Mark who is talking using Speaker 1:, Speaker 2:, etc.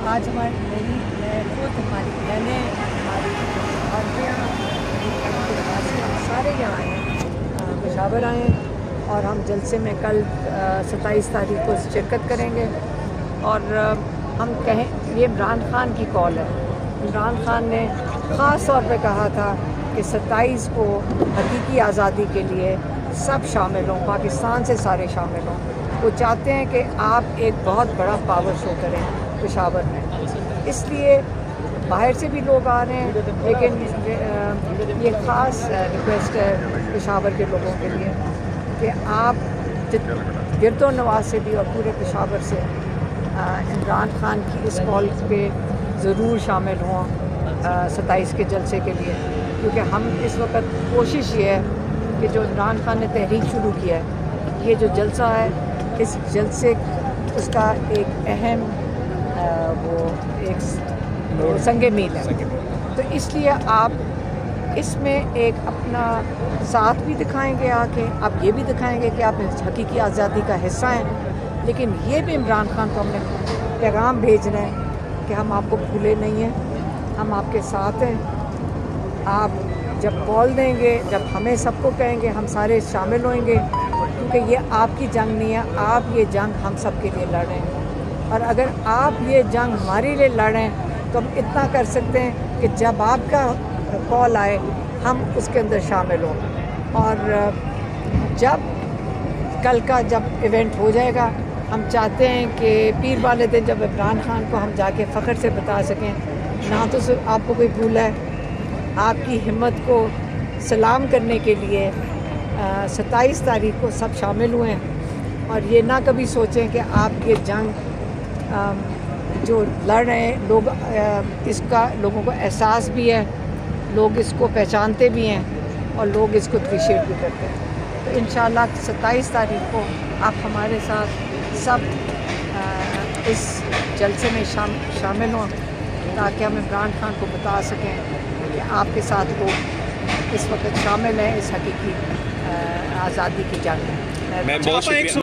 Speaker 1: आज मैं खुद हमारी बहनें, हमारी भाभियाँ, हम सारे यहाँ आए हैं, पेशावर आए हैं और हम जलसे में कल 27 तारीख को शिरकत करेंगे। और हम कहें, ये इमरान खान की कॉल है। इमरान खान ने ख़ास तौर पे कहा था कि 27 को हकीकी आज़ादी के लिए सब शामिल हों, पाकिस्तान से सारे शामिल हों। वो चाहते हैं कि आप एक बहुत बड़ा पावर शो करें पेशावर में, इसलिए बाहर से भी लोग आ रहे हैं, लेकिन ये ख़ास रिक्वेस्ट है पेशावर के लोगों के लिए कि आप गिरदो नवाज से भी और पूरे पेशावर से इमरान खान की इस कॉल पे ज़रूर शामिल हों 27 के जलसे के लिए, क्योंकि हम इस वक्त कोशिश ये है कि जो इमरान खान ने तहरीक शुरू किया है, ये जो जलसा है, इस जलसे उसका एक अहम वो एक संगे मील है। तो इसलिए आप इसमें एक अपना साथ भी दिखाएंगे, आके आप ये भी दिखाएंगे कि आप हकीकी आज़ादी का हिस्सा हैं, लेकिन ये भी इमरान खान को हमने पैगाम भेजना है कि हम आपको भूले नहीं हैं, हम आपके साथ हैं। आप जब कॉल देंगे, जब हमें सबको कहेंगे, हम सारे शामिल होंगे, क्योंकि ये आपकी जंग नहीं है, आप ये जंग हम सब के लिए लड़ रहे हैं। और अगर आप ये जंग हमारे लिए लड़ रहे हैं तो हम इतना कर सकते हैं कि जब आपका कॉल आए हम उसके अंदर शामिल हों। और जब कल का जब इवेंट हो जाएगा, हम चाहते हैं कि पीर वाले दिन जब इमरान खान को हम जाके फ़ख्र से बता सकें, ना तो सिर्फ आपको कोई भूला है, आपकी हिम्मत को सलाम करने के लिए 27 तारीख को सब शामिल हुए हैं। और ये ना कभी सोचें कि आप ये जंग जो लड़ रहे हैं लोग, इसका लोगों को एहसास भी है, लोग इसको पहचानते भी हैं और लोग इसको अप्रिशिएट भी करते हैं। तो इंशाअल्लाह 27 तारीख को आप हमारे साथ सब इस जलसे में शामिल हों, ताकि हम इमरान खान को बता सकें कि आपके साथ लोग इस वक्त शामिल हैं इस हकीकी आज़ादी की जंग में।